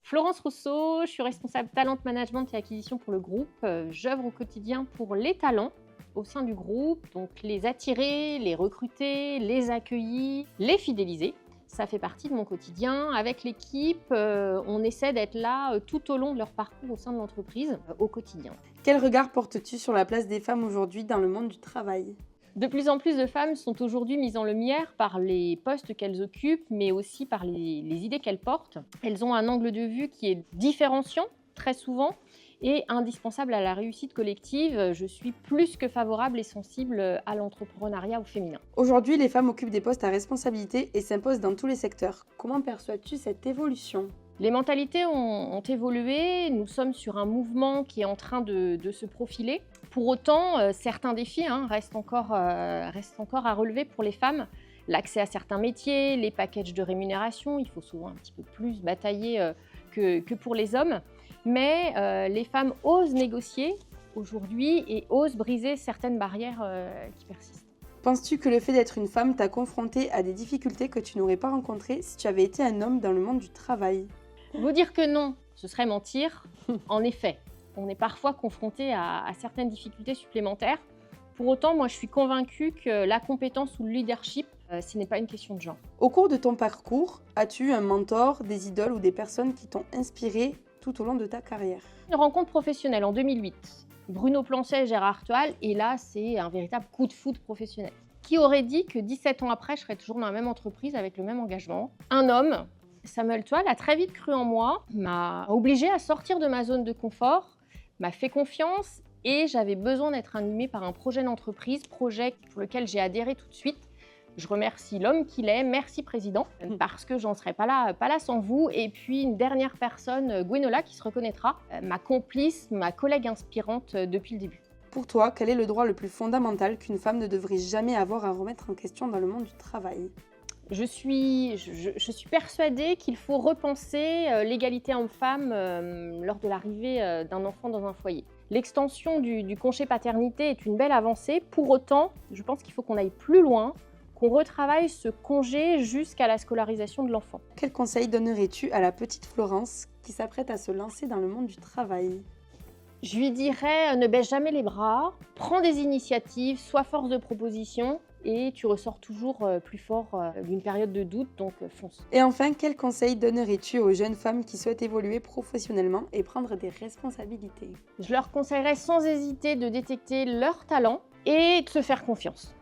Florence Rousseau, je suis responsable talent management et acquisition pour le groupe. J'œuvre au quotidien pour les talents au sein du groupe, donc les attirer, les recruter, les accueillir, les fidéliser. Ça fait partie de mon quotidien. Avec l'équipe, on essaie d'être là tout au long de leur parcours au sein de l'entreprise, au quotidien. Quel regard portes-tu sur la place des femmes aujourd'hui dans le monde du travail? De plus en plus de femmes sont aujourd'hui mises en lumière par les postes qu'elles occupent, mais aussi par les idées qu'elles portent. Elles ont un angle de vue qui est différenciant, très souvent, et indispensable à la réussite collective. Je suis plus que favorable et sensible à l'entrepreneuriat au féminin. Aujourd'hui, les femmes occupent des postes à responsabilité et s'imposent dans tous les secteurs. Comment perçois-tu cette évolution? Les mentalités ont évolué, nous sommes sur un mouvement qui est en train de se profiler. Pour autant, certains défis restent encore à relever pour les femmes. L'accès à certains métiers, les packages de rémunération, il faut souvent un petit peu plus batailler que pour les hommes. Mais les femmes osent négocier aujourd'hui et osent briser certaines barrières qui persistent. Penses-tu que le fait d'être une femme t'a confrontée à des difficultés que tu n'aurais pas rencontrées si tu avais été un homme dans le monde du travail? Vous dire que non, ce serait mentir. En effet, on est parfois confronté à certaines difficultés supplémentaires. Pour autant, moi, je suis convaincue que la compétence ou le leadership, ce n'est pas une question de genre. Au cours de ton parcours, as-tu eu un mentor, des idoles ou des personnes qui t'ont inspiré tout au long de ta carrière? Une rencontre professionnelle en 2008. Bruno Planchet et Gérard Toile, et là, c'est un véritable coup de foudre professionnel. Qui aurait dit que 17 ans après, je serais toujours dans la même entreprise avec le même engagement? Un homme, Samuel Toile, a très vite cru en moi, m'a obligée à sortir de ma zone de confort, m'a fait confiance et j'avais besoin d'être animée par un projet d'entreprise, projet pour lequel j'ai adhéré tout de suite. Je remercie l'homme qu'il est, merci Président, parce que j'en serais pas là sans vous. Et puis une dernière personne, Gwenola, qui se reconnaîtra, ma complice, ma collègue inspirante depuis le début. Pour toi, quel est le droit le plus fondamental qu'une femme ne devrait jamais avoir à remettre en question dans le monde du travail? Je suis persuadée qu'il faut repenser l'égalité homme-femme lors de l'arrivée d'un enfant dans un foyer. L'extension du congé paternité est une belle avancée. Pour autant, je pense qu'il faut qu'on aille plus loin, qu'on retravaille ce congé jusqu'à la scolarisation de l'enfant. Quel conseil donnerais-tu à la petite Florence qui s'apprête à se lancer dans le monde du travail? Je lui dirais ne baisse jamais les bras, prends des initiatives, sois force de proposition et tu ressors toujours plus fort d'une période de doute, donc fonce. Et enfin, quel conseil donnerais-tu aux jeunes femmes qui souhaitent évoluer professionnellement et prendre des responsabilités? Je leur conseillerais sans hésiter de détecter leurs talents et de se faire confiance.